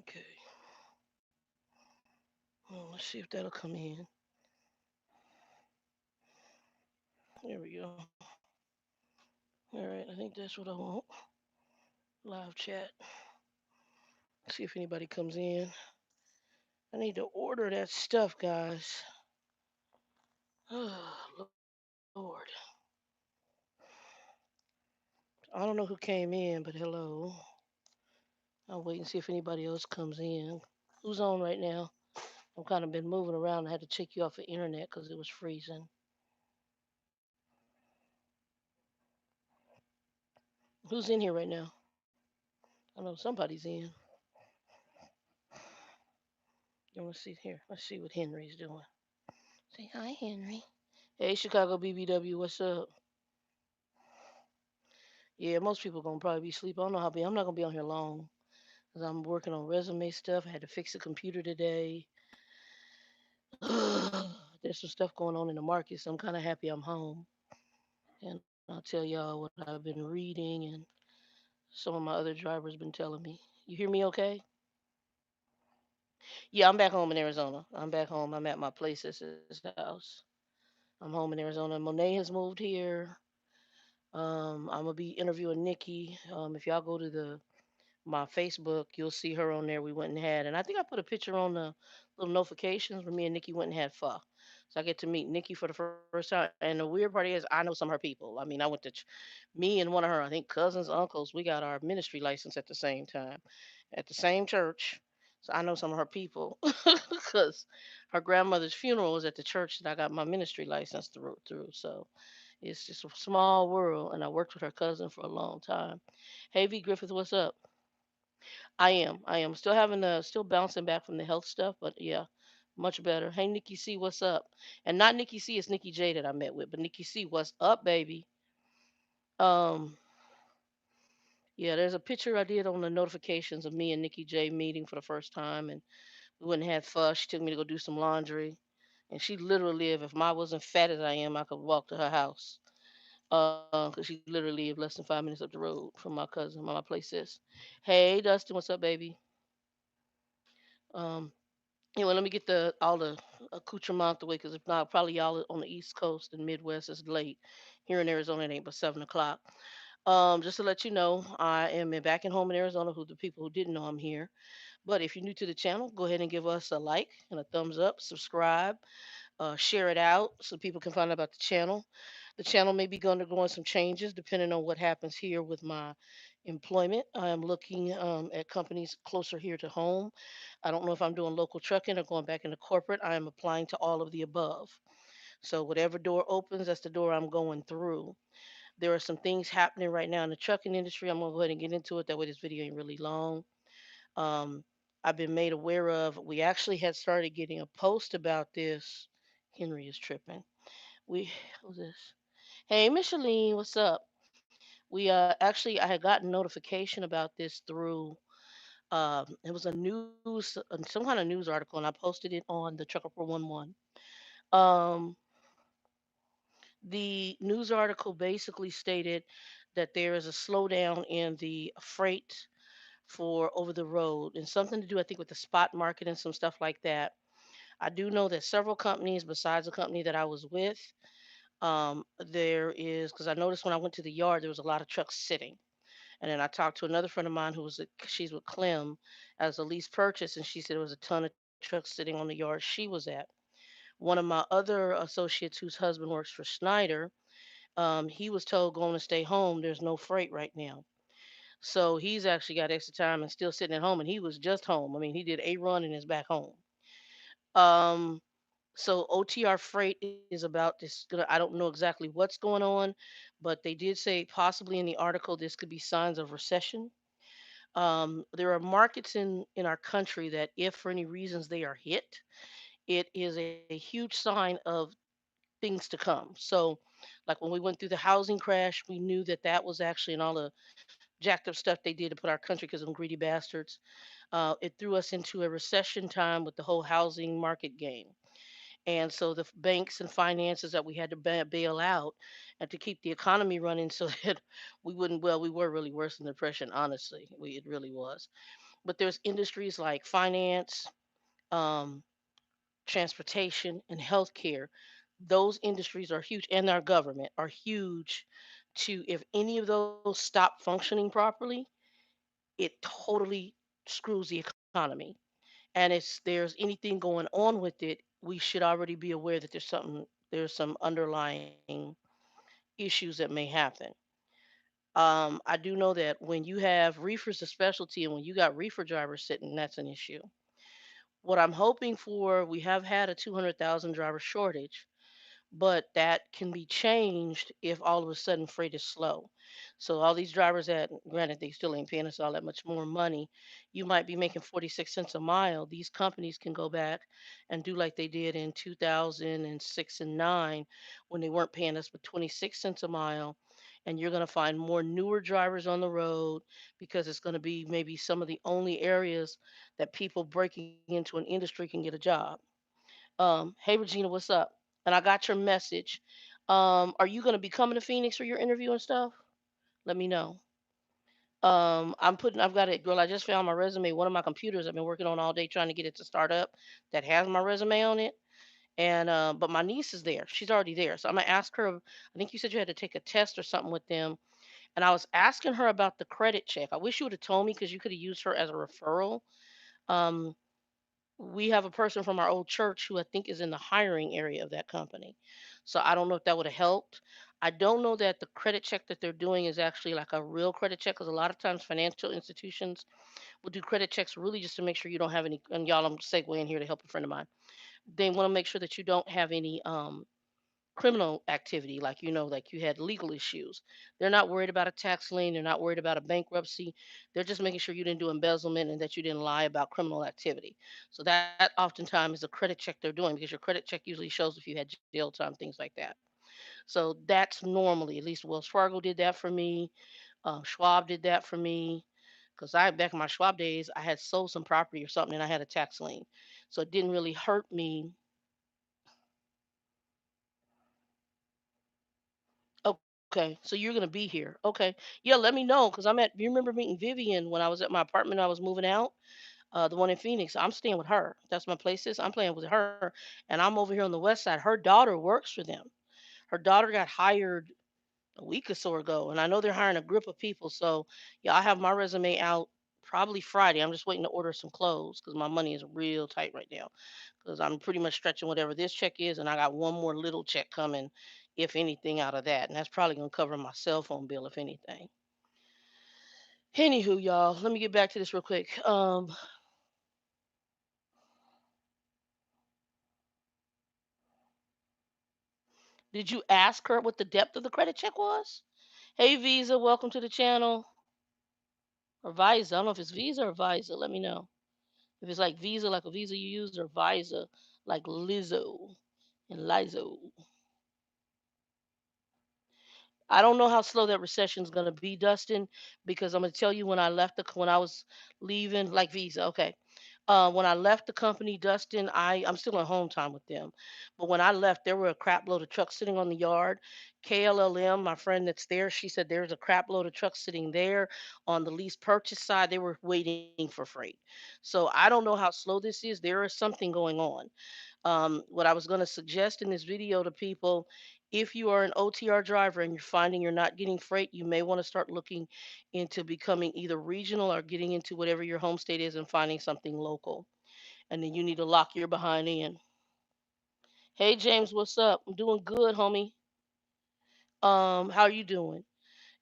Okay. Well, let's see if that'll come in. There we go. All right. I think that's what I want. Live chat. See if anybody comes in. I need to order that stuff, guys. Oh, Lord. I don't know who came in, but hello. I'll wait and see if anybody else comes in. Who's on right now? I've kind of been moving around. I had to check you off the internet because it was freezing. Who's in here right now? I know somebody's in. You want to see here? Let's see what Henry's doing. Say hi, Henry. Hey, Chicago BBW, what's up? Yeah, most people gonna probably be asleep. I don't know how be. I'm not gonna be on here long because I'm working on resume stuff. I had to fix the computer today. There's some stuff going on in the market, so I'm kind of happy I'm home. And I'll tell y'all what I've been reading and some of my other drivers been telling me. You hear me okay? Yeah, I'm back home in Arizona. I'm back home. I'm at my place at his house. I'm home in Arizona. Monet has moved here. I'm gonna be interviewing Nikki. If y'all go to the my Facebook, you'll see her on there. We went and had, and I think I put a picture on the little notifications where me and Nikki went and had pho. So I get to meet Nikki for the first time. And the weird part is, I know some of her people. I mean, I went to me and one of her, I think, cousins, uncles. We got our ministry license at the same time, at the same church. So I know some of her people because her grandmother's funeral was at the church that I got my ministry license through. So it's just a small world, and I worked with her cousin for a long time. Hey, V Griffith, what's up? I am. I am still having still bouncing back from the health stuff, but yeah, much better. Hey, Nikki C, what's up? And not Nikki C, it's Nikki J that I met with, but Nikki C, what's up, baby? Um, yeah, there's a picture I did on the notifications of me and Nikki J meeting for the first time, and we went and had fuss. She took me to go do some laundry, and she literally lived. If I wasn't fat as I am, I could walk to her house. Cause she literally lived less than 5 minutes up the road from my cousin, where my place is. Hey, Dustin, what's up, baby? Um, Anyway, let me get the all the accoutrement out the way, because if not, probably y'all on the East Coast and Midwest is late. Here in Arizona, it ain't but 7 o'clock. Just to let you know, I am back in home in Arizona. Who the people who didn't know I'm here. But if you're new to the channel, go ahead and give us a like and a thumbs up, subscribe, share it out so people can find out about the channel. The channel may be undergoing some changes depending on what happens here with my employment. I am looking at companies closer here to home. I don't know if I'm doing local trucking or going back into corporate. I am applying to all of the above. So whatever door opens, that's the door I'm going through. There are some things happening right now in the trucking industry. I'm gonna go ahead and get into it. That way, this video ain't really long. Um, I've been made aware of. We actually had started getting a post about this. Henry is tripping. We who's this? Hey, Micheline, what's up? We actually I had gotten notification about this through it was a news some kind of news article, and I posted it on the Trucker 411. Um, the news article basically stated that there is a slowdown in the freight for over the road, and something to do, I think, with the spot market and some stuff like that. I do know that several companies, besides the company that I was with, there is, because I noticed when I went to the yard, there was a lot of trucks sitting. And then I talked to another friend of mine who was she's with Clem as a lease purchase, and she said there was a ton of trucks sitting on the yard she was at. One of my other associates, whose husband works for Schneider, he was told going to stay home. There's no freight right now. So he's actually got extra time and still sitting at home, and he was just home. I mean, he did a run and is back home. Um, so OTR freight is about this. I don't know exactly what's going on, but they did say possibly in the article this could be signs of recession. There are markets in our country that, if for any reasons they are hit, it is a huge sign of things to come. So, like when we went through the housing crash, we knew that that was actually, and all the jacked up stuff they did to put our country, because of them greedy bastards. It threw us into a recession time with the whole housing market game. And so the banks and finances that we had to bail out and to keep the economy running so that we wouldn't, well, we were really worse than depression, honestly. It really was. but there's industries like finance, um, transportation, and healthcare. Those industries are huge, and our government are huge. To if any of those stop functioning properly, it totally screws the economy. And if there's anything going on with it, we should already be aware that there's some underlying issues that may happen. I do know that when you have reefers a specialty and when you got reefer drivers sitting, that's an issue. What I'm hoping for, we have had a 200,000 driver shortage, but that can be changed if all of a sudden freight is slow. So all these drivers that, granted, they still ain't paying us all that much more money. You might be making 46 cents a mile. These companies can go back and do like they did in 2006 and 9 when they weren't paying us but 26 cents a mile. And you're going to find more newer drivers on the road because it's going to be maybe some of the only areas that people breaking into an industry can get a job. Hey Regina, what's up? And I got your message. Are you gonna be coming to Phoenix for your interview and stuff? Let me know. I've got it, girl. I just found my resume. One of my computers I've been working on all day trying to get it to start up that has my resume on it. And but my niece is there. She's already there. So I'm gonna ask her. I think you said you had to take a test or something with them. And I was asking her about the credit check. I wish you would have told me because you could have used her as a referral. Um, we have a person from our old church who I think is in the hiring area of that company. So I don't know if that would have helped. I don't know that the credit check that they're doing is actually like a real credit check because a lot of times financial institutions will do credit checks really just to make sure you don't have any. And y'all, I'm segueing here to help a friend of mine. They want to make sure that you don't have any criminal activity, like like you had legal issues. They're not worried about a tax lien. They're not worried about a bankruptcy. They're just making sure you didn't do embezzlement and that you didn't lie about criminal activity. So that oftentimes is a credit check they're doing because your credit check usually shows if you had jail time, things like that. So that's normally, at least Wells Fargo did that for me. Schwab did that for me. Because I back in my Schwab days, I had sold some property or something and I had a tax lien. So it didn't really hurt me. Okay, so you're gonna be here. Okay, yeah. Let me know because I'm at. You remember meeting Vivian when I was at my apartment? I was moving out, the one in Phoenix. I'm staying with her. That's my place is. I'm playing with her, and I'm over here on the west side. Her daughter works for them. Her daughter got hired a week or so ago, and I know they're hiring a group of people. So yeah, I have my resume out probably Friday. I'm just waiting to order some clothes because my money is real tight right now because I'm pretty much stretching whatever this check is, and I got one more little check coming, if anything, out of that, and that's probably gonna cover my cell phone bill, if anything. Anywho, y'all, let me get back to this real quick. Did you ask her what the depth of the credit check was? Hey, Visa, welcome to the channel. Or Visa, I don't know if it's Visa or Visa. Let me know if it's like Visa, like a Visa you use, or Visa, like Lizzo and Lizo. I don't know how slow that recession is going to be, Dustin, because I'm going to tell you when I was leaving, like Visa, okay. When I left the company, Dustin, I'm still on home time with them, but when I left, there were a crap load of trucks sitting on the yard. KLLM, my friend that's there, she said there's a crap load of trucks sitting there on the lease purchase side. They were waiting for freight. So I don't know how slow this is. There is something going on. What I was going to suggest in this video to people, if you are an OTR driver and you're finding you're not getting freight, you may want to start looking into becoming either regional or getting into whatever your home state is and finding something local. And then you need to lock your behind in. Hey James, what's up? I'm doing good, homie. How are you doing?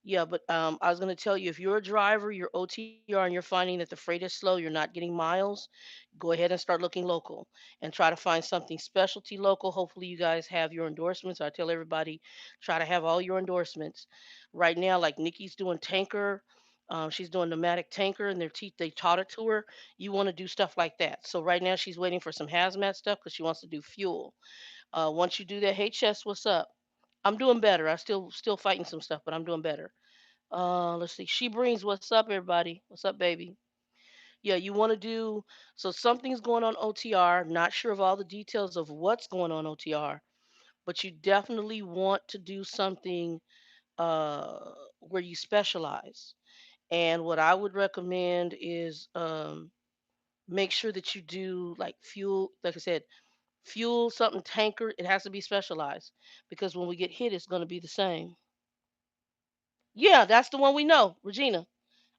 Yeah, but I was going to tell you if you're a driver, you're OTR, and you're finding that the freight is slow, you're not getting miles, go ahead and start looking local and try to find something specialty local. Hopefully, you guys have your endorsements. I tell everybody, try to have all your endorsements. Right now, like Nikki's doing tanker, she's doing pneumatic tanker, and they taught it to her. You want to do stuff like that. So right now, she's waiting for some hazmat stuff because she wants to do fuel. Once you do that, hey Chess, what's up? I'm doing better. I still fighting some stuff, but I'm doing better. Let's see. She brings what's up, everybody. What's up, baby? Yeah, you want to do so something's going on OTR. Not sure of all the details of what's going on OTR, but you definitely want to do something where you specialize. And what I would recommend is make sure that you do like fuel, like I said, fuel something tanker. It has to be specialized because when we get hit, it's going to be the same. Yeah, that's the one we know, Regina.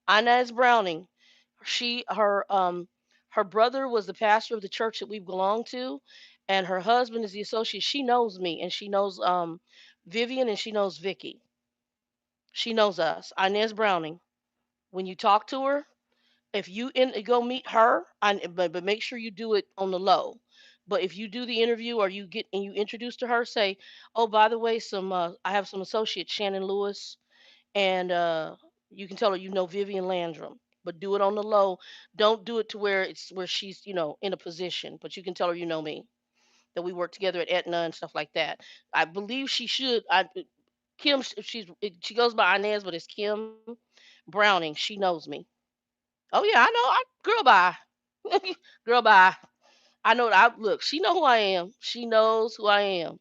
Inez Browning. Her brother was the pastor of the church that we belong to, and her husband is the associate. She knows me, and she knows Vivian, and she knows Vicky. She knows us. Inez Browning. When you talk to her, if go meet her, but make sure you do it on the low. But if you do the interview or you get and you introduce to her, say, "Oh, by the way, some I have some associates, Shannon Lewis, and you can tell her you know Vivian Landrum, but do it on the low. Don't do it to where it's where she's in a position, but you can tell her you know me, that we work together at Aetna and stuff like that. I believe she should. Kim, she goes by Inez, but it's Kim Browning. She knows me. Oh yeah, I know. Girl, bye, girl, bye. I know. I look. She know who I am. She knows who I am.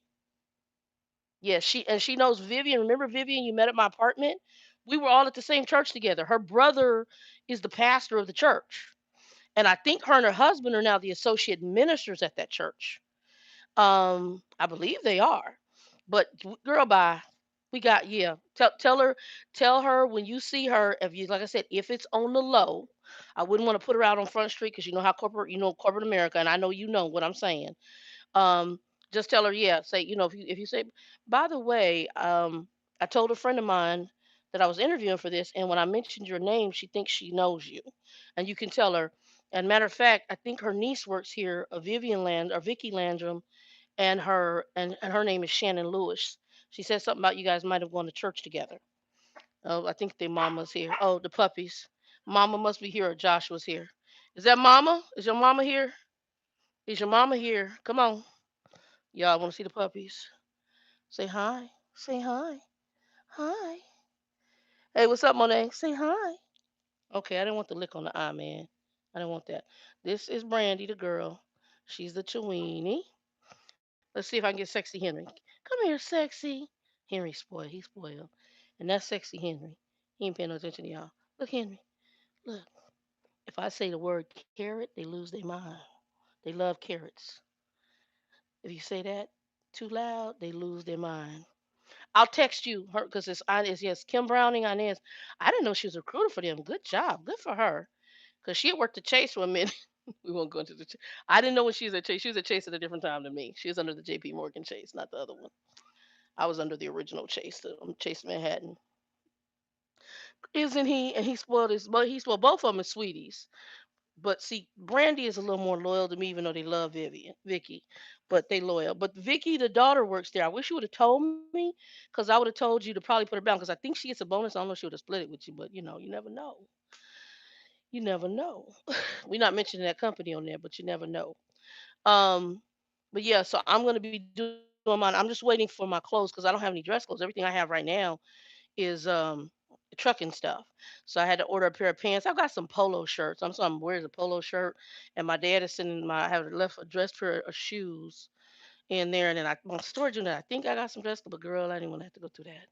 Yes, she knows Vivian. Remember Vivian? You met at my apartment. We were all at the same church together. Her brother is the pastor of the church, and I think her and her husband are now the associate ministers at that church. I believe they are. But girl, bye. We got yeah. Tell her when you see her. If you like I said, if it's on the low, I wouldn't want to put her out on Front Street because you know how corporate America, and I know you know what I'm saying. um just tell her, yeah, say, if you say, by the way, I told a friend of mine that I was interviewing for this, and when I mentioned your name, she thinks she knows you. And you can tell her, and matter of fact, I think her niece works here, Vivian Land or Vicky Landrum, and her name is Shannon Lewis. She said something about you guys might have gone to church together. Oh, I think their mama's here. Oh, the puppies. Mama must be here, or Joshua's here. Is that mama? Is your mama here? Is your mama here? Come on. Y'all want to see the puppies? Say hi. Say hi. Hi. Hey, what's up, Monet? Say hi. Okay, I didn't want the lick on the eye, man. I didn't want that. This is Brandy, the girl. She's the Chewini. Let's see if I can get Sexy Henry. Come here, Sexy. Henry's spoiled. He's spoiled. And that's Sexy Henry. He ain't paying no attention to y'all. Look, Henry. Look. If I say the word carrot, they lose their mind. They love carrots. If you say that too loud, they lose their mind. I'll text you her because it's yes, Kim Browning Inez. I didn't know she was a recruiter for them. Good job, good for her. Because she had worked at Chase for a minute. We won't go into the. I didn't know when she was at Chase. She was at Chase at a different time than me. She was under the J.P. Morgan Chase, not the other one. I was under the original Chase, the Chase Manhattan. Isn't he? And he spoiled his. But he spoiled both of them as sweeties. But see, Brandy is a little more loyal to me, even though they love Vicky, but they loyal. But Vicky, the daughter, works there. I wish you would have told me, because I would have told you to probably put her down, because I think she gets a bonus. I don't know if she would have split it with you, but you never know. You never know. We're not mentioning that company on there, but you never know. Um, but yeah, so I'm gonna be doing mine. I'm just waiting for my clothes because I don't have any dress clothes. Everything I have right now is trucking stuff. So I had to order a pair of pants. I've got some polo shirts. I'm wearing a polo shirt, and my dad is sending my I have left a dress pair of shoes in there, and then my storage unit. I think I got some dress, but girl, I didn't want to have to go through that.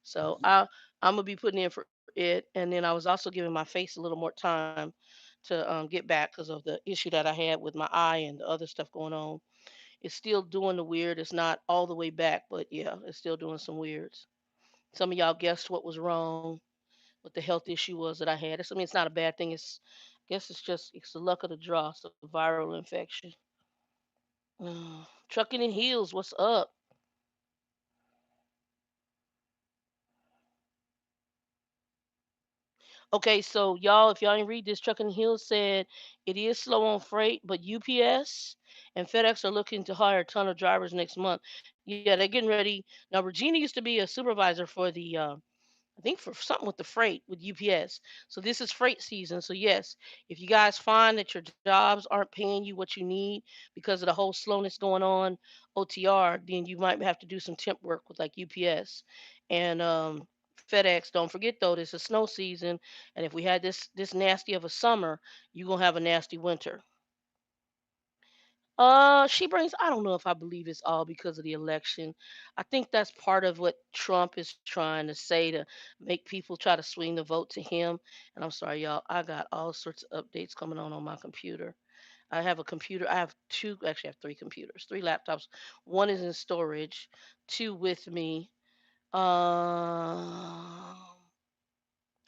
So I'm gonna be putting in for it, and then I was also giving my face a little more time to get back because of the issue that I had with my eye and the other stuff going on. It's still doing the weird. It's not all the way back, but yeah, it's still doing some weirds. Some of y'all guessed what was wrong, what the health issue was that I had. I mean, it's not a bad thing. I guess it's the luck of the draw. It's a viral infection. Trucking in heels. What's up? Okay, so y'all, if y'all didn't read this, Trucking in Heels said it is slow on freight, but UPS and FedEx are looking to hire a ton of drivers next month. Yeah, they're getting ready. Now, Regina used to be a supervisor for the I think for something with the freight with UPS. So this is freight season. So yes, if you guys find that your jobs aren't paying you what you need because of the whole slowness going on, OTR, then you might have to do some temp work with like UPS and FedEx. Don't forget though, this is snow season, and if we had this nasty of a summer, you're gonna have a nasty winter. She brings. I don't know if I believe it's all because of the election. I think that's part of what Trump is trying to say to make people try to swing the vote to him. And I'm sorry, y'all. I got all sorts of updates coming on my computer. I have a computer. I have two. Actually, I have three computers, three laptops. One is in storage, two with me. Um.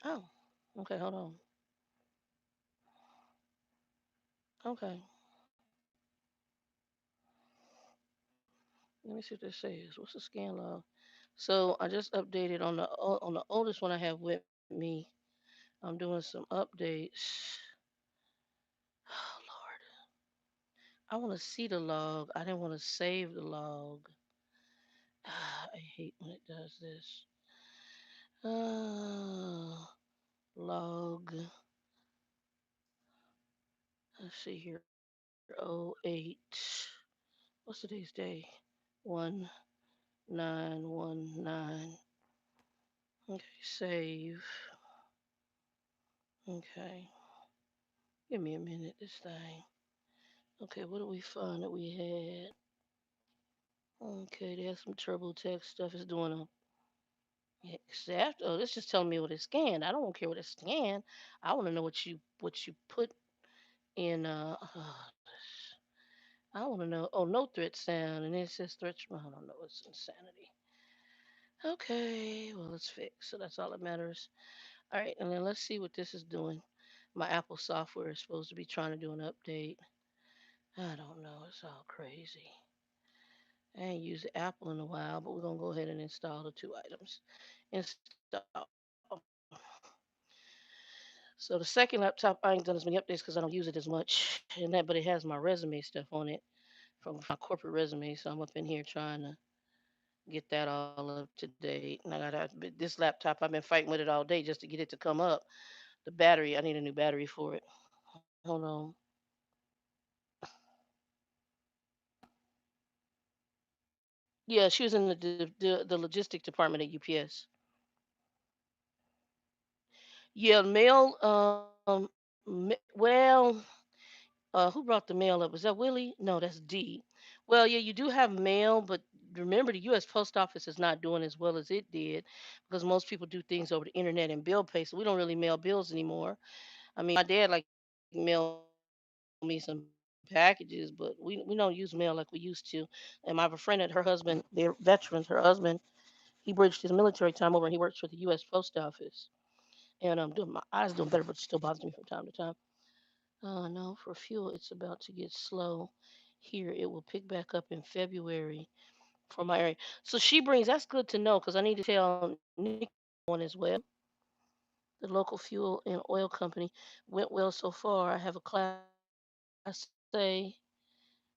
Oh. Okay. Hold on. Okay. Let me see what this says. What's the scan log? So I just updated on on the oldest one I have with me. I'm doing some updates. Oh Lord, I want to see the log. I didn't want to save the log. I hate when it does this. Uh, log. Let's see here. Oh 08. What's today's day? 1919. Okay, save. Okay, give me a minute. This thing. Okay, what do we find that we had? Okay, there's some TurboTax stuff. It's doing a exact. Oh, this just telling me what it scanned. I don't care what it scanned. I want to know what you put in. I want to know. Oh, no threat sound, and it says threat. I don't know. It's insanity. Okay, well it's fixed, so that's all that matters. All right, and then let's see what this is doing. My Apple software is supposed to be trying to do an update. I don't know. It's all crazy. I ain't used Apple in a while, but we're gonna go ahead and install the two items. Install. So the second laptop, I ain't done as many updates because I don't use it as much, and that, but it has my resume stuff on it from my corporate resume. So I'm up in here trying to get that all up to date. And I got this laptop. I've been fighting with it all day just to get it to come up. The battery, I need a new battery for it. Hold on. Yeah, she was in the logistic department at UPS. Yeah, mail. Well, who brought the mail up? Was that Willie? No, that's D. Well, yeah, you do have mail, but remember the U.S. Post Office is not doing as well as it did because most people do things over the internet and bill pay, so we don't really mail bills anymore. I mean, my dad like mailed me some packages, but we don't use mail like we used to. And my have a friend that her husband, they're veterans. Her husband, he bridged his military time over and he works for the U.S. Post Office. And doing my eyes doing better, but it still bothers me from time to time. No, for fuel, it's about to get slow. Here, it will pick back up in February for my area. So she brings, that's good to know because I need to tell Nick one as well. The local fuel and oil company went well so far. I have a Class A,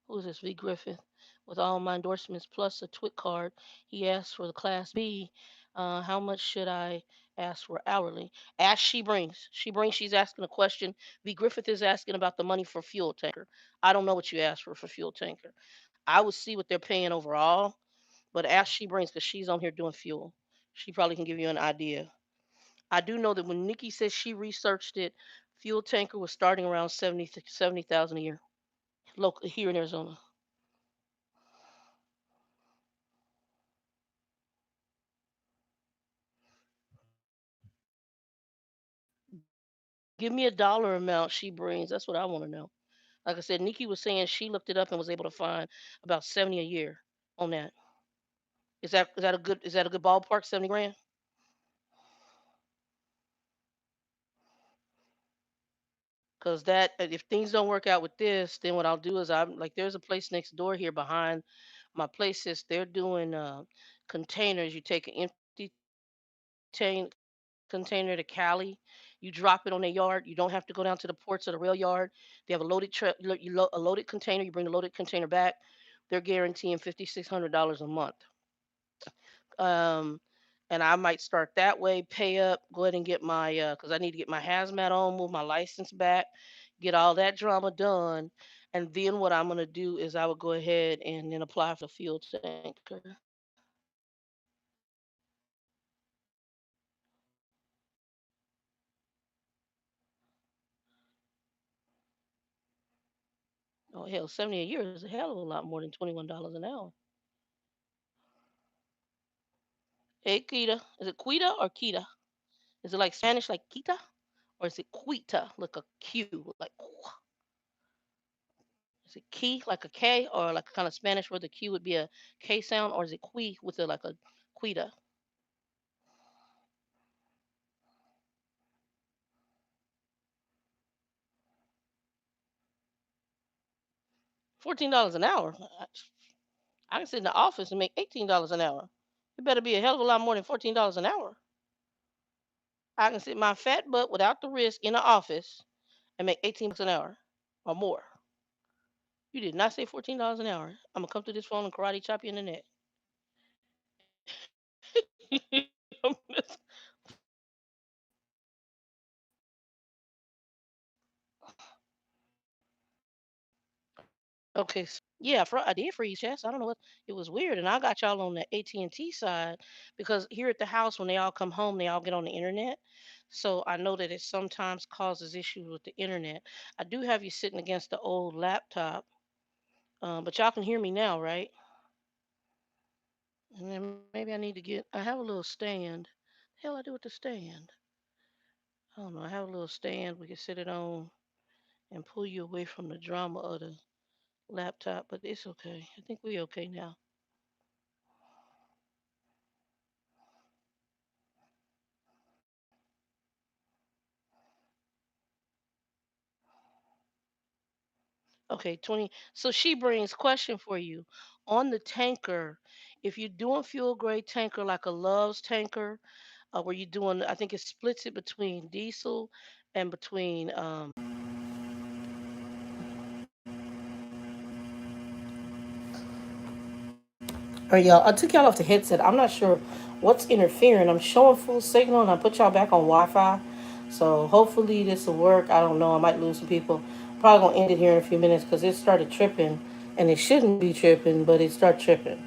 who is this, V. Griffith, with all my endorsements plus a TWIC card. He asked for the Class B. How much should I ask for hourly? Ask she's asking a question. V. Griffith is asking about the money for fuel tanker. I don't know what you asked for fuel tanker. I would see what they're paying overall, but ask she brings because she's on here doing fuel. She probably can give you an idea. I do know that when Nikki says she researched it, fuel tanker was starting around 70,000 a year, local here in Arizona. Give me a dollar amount she brings. That's what I want to know. Like I said, Nikki was saying she looked it up and was able to find about 70 a year on that. Is that a good ballpark? 70 grand? Because that if things don't work out with this, then what I'll do is I'm like there's a place next door here behind my places. They're doing containers. You take an empty container to Cali, you drop it on their yard. You don't have to go down to the ports or the rail yard. They have a a loaded container. You bring the loaded container back. They're guaranteeing $5,600 a month. Um, and I might start that way. Pay up. Go ahead and get my because I need to get my hazmat on, move my license back, get all that drama done. And then what I'm gonna do is I would go ahead and then apply for the fuel tanker. Oh hell, 70 a year is a hell of a lot more than $21 an hour. Hey Kita, is it Quita or Kita? Is it like Spanish like Kita, or is it Quita like a Q like? Is it key like a K, or like a kind of Spanish where the Q would be a K sound, or is it qui with a like a quita? $14 an hour. I can sit in the office and make $18 an hour. It better be a hell of a lot more than $14 an hour. I can sit my fat butt without the risk in the office and make 18 bucks an hour or more. You did not say $14 an hour. I'm gonna come through this phone and karate chop you in the neck. Okay, yeah, I did freeze chats. I don't know what it was weird, and I got y'all on the AT&T side because here at the house when they all come home, they all get on the internet. So I know that it sometimes causes issues with the internet. I do have you sitting against the old laptop, but y'all can hear me now, right? And then maybe I need to get. I have a little stand. The hell I do with the stand? I don't know. I have a little stand we can sit it on and pull you away from the drama of the laptop, but it's okay. I think we okay now. Okay, 20. So she brings question for you on the tanker. If you're doing fuel grade tanker like a Love's tanker, where you're doing, I think it splits it between diesel and between All right, y'all. I took y'all off the headset. I'm not sure what's interfering. I'm showing full signal and I put y'all back on Wi-Fi. So hopefully this will work. I don't know. I might lose some people. Probably gonna end it here in a few minutes because it started tripping, and it shouldn't be tripping, but it started tripping.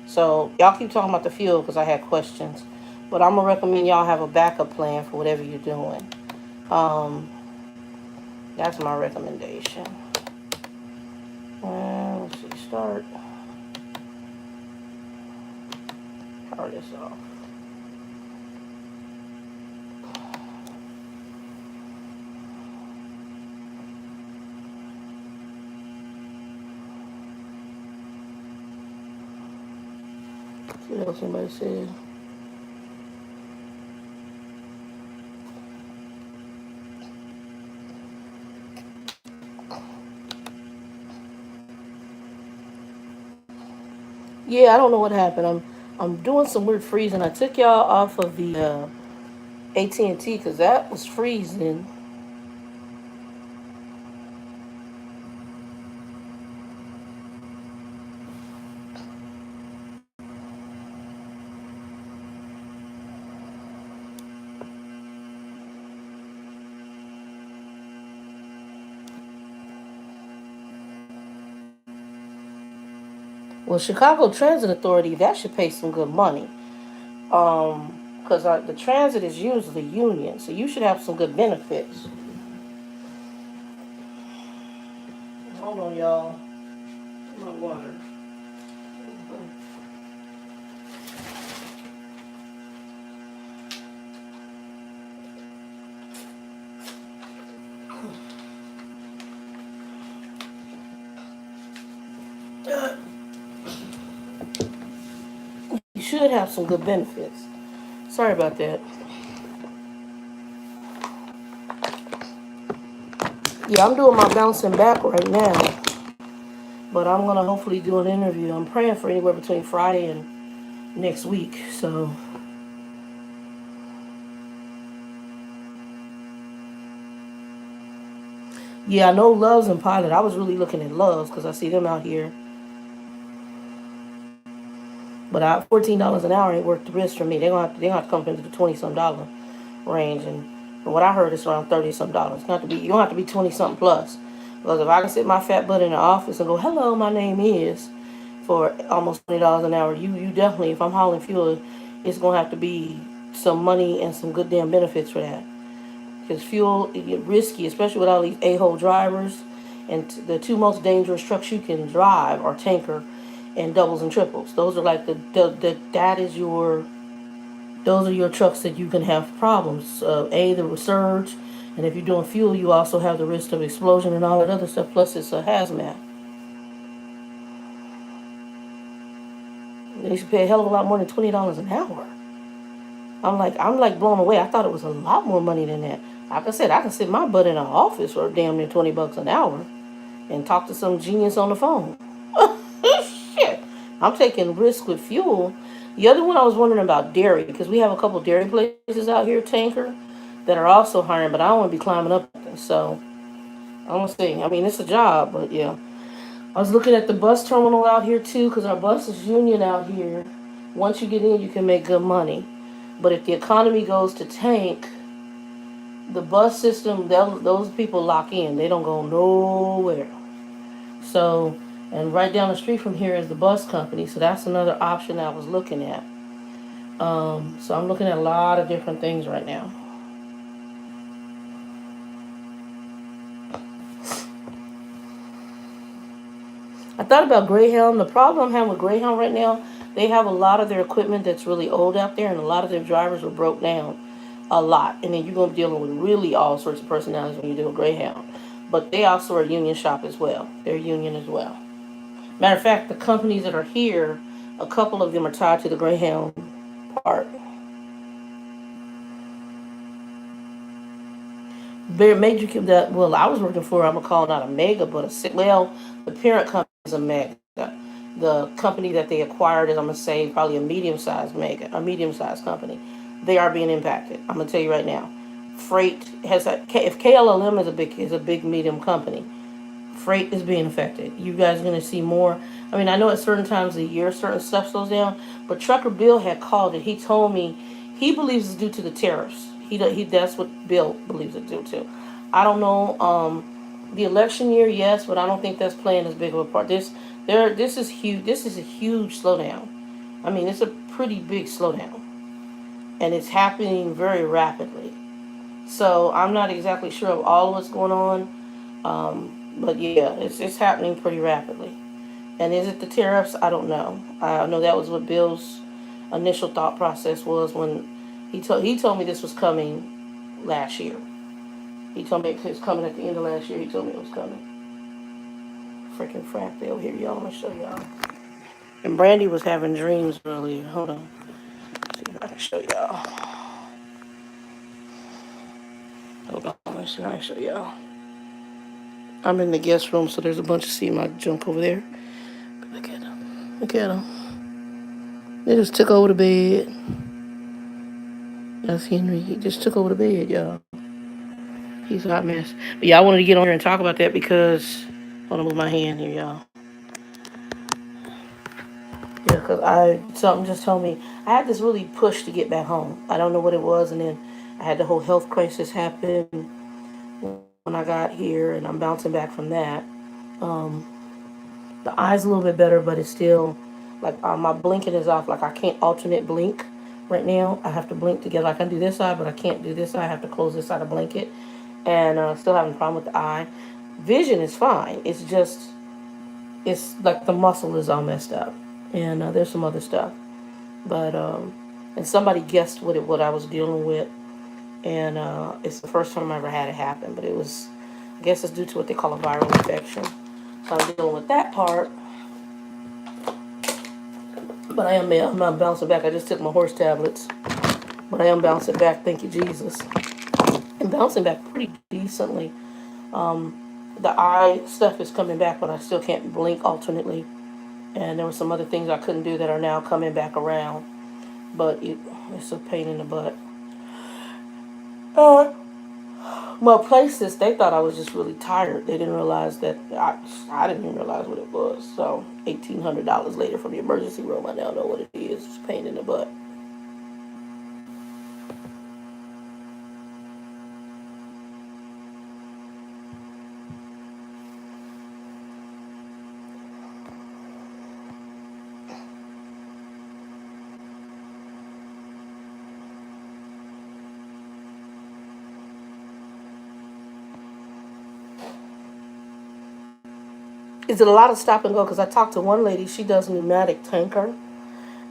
So y'all keep talking about the fuel because I had questions. But I'm gonna recommend y'all have a backup plan for whatever you're doing. Um, that's my recommendation. Let's see. Start. Power this off. See what else anybody said. Yeah, I don't know what happened. I'm doing some weird freezing. I took y'all off of the AT&T because that was freezing. Well, Chicago Transit Authority, that should pay some good money. Because the transit is usually union, so you should have some good benefits. Hold on, y'all. My water. You should have some good benefits. Sorry about that. Yeah, I'm doing my bouncing back right now, but I'm gonna hopefully do an interview. I'm praying for anywhere between Friday and next week. So yeah, I know Love's and Pilot. I was really looking at Love's because I see them out here. But $14 an hour ain't worth the risk for me. They gonna have to come into the 20 some dollar range, and from what I heard, it's around 30 some dollars. You don't have to be 20 something plus. Because if I can sit my fat butt in the office and go, "Hello, my name is," for almost $20 an hour, you definitely, if I'm hauling fuel, it's gonna have to be some money and some good damn benefits for that. Because fuel it get risky, especially with all these a-hole drivers. And the two most dangerous trucks you can drive are tanker and doubles and triples. Those are like that is your those are your trucks that you can have problems. The surge, and if you're doing fuel, you also have the risk of explosion and all that other stuff. Plus, it's a hazmat. And you should pay a hell of a lot more than $20 an hour. I'm like blown away. I thought it was a lot more money than that. Like I said, I can sit my butt in an office for damn near $20 an hour and talk to some genius on the phone. Shit, I'm taking risk with fuel. The other one I was wondering about dairy because we have a couple dairy places out here, tanker, that are also hiring, but I don't want to be climbing up. So I'm gonna see. I mean, it's a job, but yeah. I was looking at the bus terminal out here too because our bus is union out here. Once you get in, you can make good money. But if the economy goes to tank, the bus system, those people lock in. They don't go nowhere. So, and right down the street from here is the bus company. So that's another option I was looking at. So I'm looking at a lot of different things right now. I thought about Greyhound. The problem I'm having with Greyhound right now, they have a lot of their equipment that's really old out there, and a lot of their drivers were broke down a lot. And then you're going to be dealing with really all sorts of personalities when you do a Greyhound. But they also are union shop as well. They're union as well. Matter of fact, the companies that are here, a couple of them are tied to the Greyhound part. Very major that well, I was working for. I'm gonna call not a mega, but the parent company is a mega. The company that they acquired is, I'm gonna say, probably a medium sized company. They are being impacted. I'm gonna tell you right now. Freight has a, if KLLM is a big medium company, freight is being affected. You guys are going to see more. I mean, I know at certain times of the year, certain stuff slows down, but Trucker Bill had called it. He told me he believes it's due to the tariffs. He that's what Bill believes it's due to. I don't know. The election year, yes, but I don't think that's playing as big of a part. This is huge. This is a huge slowdown. I mean, it's a pretty big slowdown, and it's happening very rapidly. So I'm not exactly sure of all of what's going on. But yeah, it's happening pretty rapidly. And is it the tariffs? I don't know. I know that was what Bill's initial thought process was when he told me this was coming last year. He told me it was coming at the end of last year. He told me it was coming. Freaking frack over here, y'all. Let me show y'all. And Brandy was having dreams earlier. Hold on. Let's see if I can show y'all. Hold on. Let's see if I can show y'all. I'm in the guest room, so there's a bunch of sea junk over there. Look at them. Look at them. They just took over the bed. That's Henry. He just took over the bed, y'all. He's a hot mess. But yeah, I wanted to get on here and talk about that because hold on, move my hand here, y'all. Yeah, because something just told me I had this really push to get back home. I don't know what it was, and then I had the whole health crisis happen when I got here, and I'm bouncing back from that. Um, the eye's a little bit better, but it's still like my blinking is off. Like I can't alternate blink right now. I have to blink together. I can do this eye, but I can't do this eye. I have to close this eye to blink it, and still having a problem with the eye. Vision is fine. It's like the muscle is all messed up, and there's some other stuff. But and somebody guessed what I was dealing with, and it's the first time I ever had it happen. But it was, I guess it's due to what they call a viral infection. So I'm dealing with that part. But I'm not bouncing back. I just took my horse tablets, but I am bouncing back. Thank you, Jesus. I'm bouncing back pretty decently. The eye stuff is coming back, but I still can't blink alternately. And there were some other things I couldn't do that are now coming back around. But it's a pain in the butt. Uh, well, places, they thought I was just really tired. They didn't realize that I didn't even realize what it was. So $1,800 later from the emergency room, I now know what it is. It's a pain in the butt. is it a lot of stop and go? Because I talked to one lady, she does pneumatic tanker,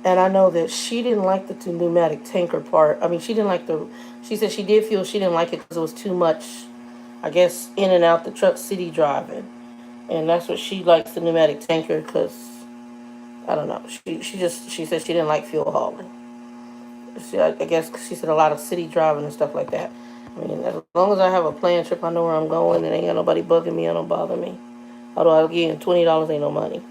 and I know that she didn't like the pneumatic tanker part. I mean, she didn't like the. She said she did feel she didn't like it because it was too much, I guess, in and out the truck city driving, and that's what she likes the pneumatic tanker because I don't know. She said she didn't like fuel hauling. I guess she said a lot of city driving and stuff like that. I mean, as long as I have a planned trip, I know where I'm going, and ain't got nobody bugging me, it don't bother me. Although again, $20 ain't no money.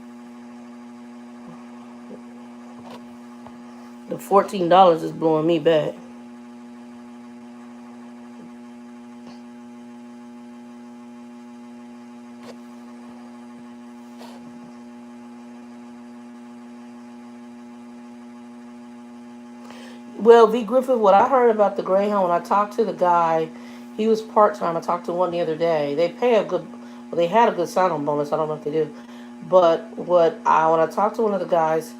The $14 is blowing me back. Well, V Griffith, what I heard about the Greyhound when I talked to the guy, he was part time. I talked to one the other day. They pay a good, well, they had a good sign on bonus. I don't know if they do, but when I talked to one of the guys,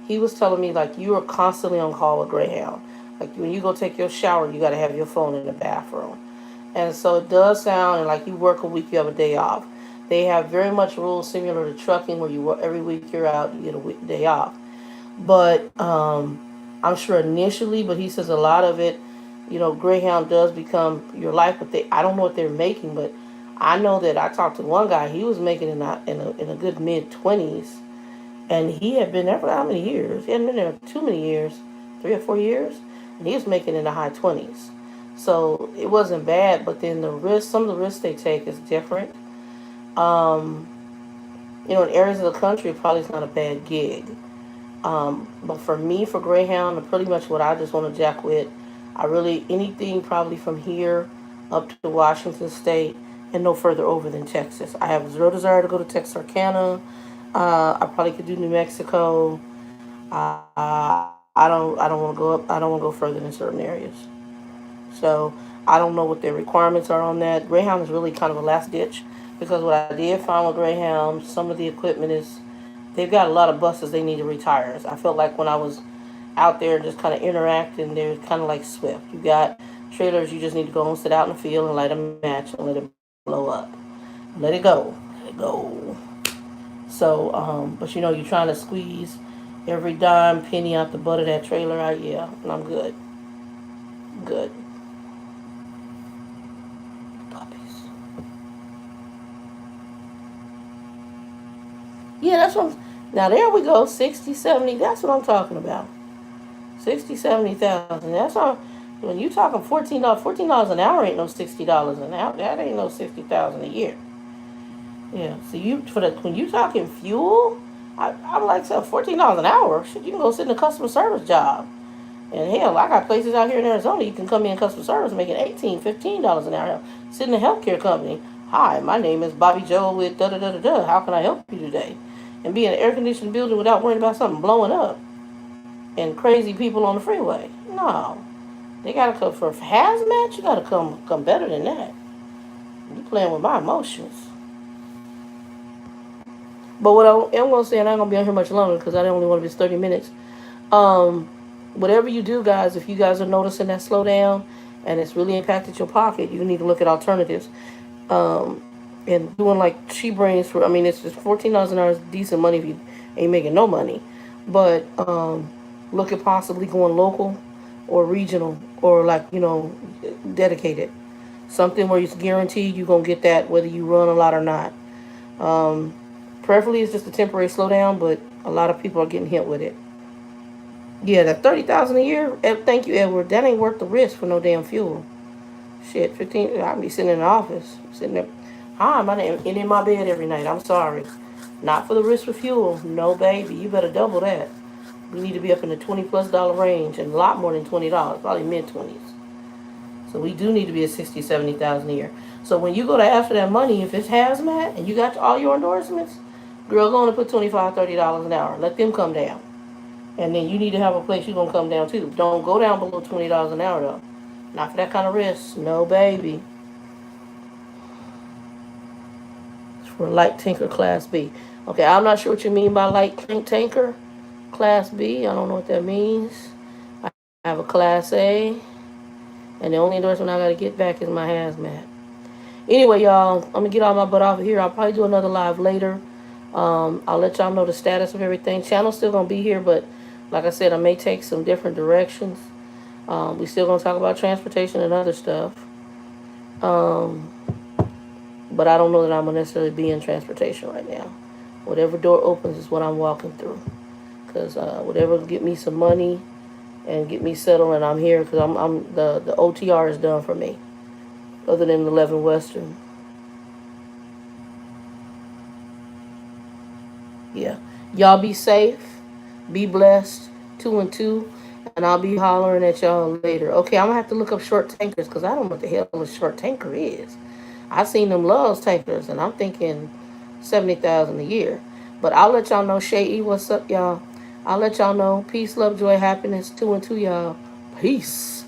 he was telling me like you are constantly on call with Greyhound. Like when you go take your shower, you got to have your phone in the bathroom, and so it does sound like you work a week, you have a day off. They have very much rules similar to trucking, where you work every week you're out, you get a week, day off. But I'm sure initially, but he says a lot of it, Greyhound does become your life. But I don't know what they're making, but I know that I talked to one guy. He was making in a good mid 20s, and he had been there for how many years? He hadn't been there too many years, 3 or 4 years, and he was making in the high 20s. So it wasn't bad, but then some of the risks they take is different. Um, in areas of the country, it probably is not a bad gig. But for me, for Greyhound, pretty much what I just want to jack with, I really anything probably from here up to Washington State and no further over than Texas. I have zero desire to go to Texarkana. I probably could do New Mexico. I don't want to go up. I don't want to go further than certain areas. So I don't know what their requirements are on that. Greyhound is really kind of a last ditch because what I did find with Greyhound, some of the equipment is they've got a lot of buses they need to retire. I felt like when I was out there just kind of interacting, they're kind of like Swift. You got trailers you just need to go and sit out in the field and light a match and let it blow up. Let it go. Let it go. So, but you're trying to squeeze every dime penny out the butt of that trailer. Yeah, and I'm good. Good. Puppies. Yeah, that's what. Now there we go. 60, 70. That's what I'm talking about. 60, 70,000. That's all. When you talking $14, $14 an hour ain't no $60 an hour. That ain't no 60,000 a year. Yeah. So when you talking fuel, I'm like, so $14 an hour. Shit, you can go sit in a customer service job. And hell, I got places out here in Arizona you can come in customer service making $18, $15 an hour. Sit in a healthcare company. Hi, my name is Bobby Joe with da da da da da. How can I help you today? And be in an air conditioned building without worrying about something blowing up and crazy people on the freeway. No, they gotta come for hazmat. You gotta come better than that. You playing with my emotions. But what I'm gonna say, and I'm gonna be on here much longer because I only want to be 30 minutes. Um, Whatever you do, guys, if you guys are noticing that slowdown and it's really impacted your pocket, you need to look at alternatives. Um, and doing like she brings for, I mean, it's just $14 an hour is decent money if you ain't making no money. But look at possibly going local or regional or like, dedicated. Something where it's guaranteed you're going to get that whether you run a lot or not. Um, Preferably it's just a temporary slowdown, but a lot of people are getting hit with it. Yeah, that 30,000 a year. Thank you, Edward. That ain't worth the risk for no damn fuel. Shit, 15. I'd be sitting in the office, sitting there. Hi, my name, and in my bed every night. I'm sorry, not for the risk for fuel. No, baby, you better double that. We need to be up in the $20+ range, and a lot more than $20, probably mid 20s. So we do need to be at 60, 70,000 a year. So when you go to ask for that money, if it's hazmat and you got all your endorsements, girl, go on and put $25, $30 an hour. Let them come down. And then you need to have a place you're gonna come down to. Don't go down below $20 an hour though. Not for that kind of risk. No baby. It's for light tanker class B. Okay, I'm not sure what you mean by light tanker class B. I don't know what that means. I have a class A, and the only endorsement I gotta get back is my hazmat. Anyway, y'all, I'm gonna get all my butt off of here. I'll probably do another live later. I'll let y'all know the status of everything. Channel's still gonna be here, but like I said, I may take some different directions. We still gonna talk about transportation and other stuff. Um, but I don't know that I'm gonna necessarily be in transportation right now. Whatever door opens is what I'm walking through. Cause whatever will get me some money and get me settled, and I'm here because I'm the OTR is done for me. Other than 11 Western, yeah. Y'all be safe, be blessed, two and two, and I'll be hollering at y'all later. Okay, I'm gonna have to look up short tankers because I don't know what the hell a short tanker is. I seen them Love's tankers, and I'm thinking 70,000 a year. But I'll let y'all know. Shay E, what's up, y'all? I'll let y'all know. Peace, love, joy, happiness. Two and two, y'all. Peace.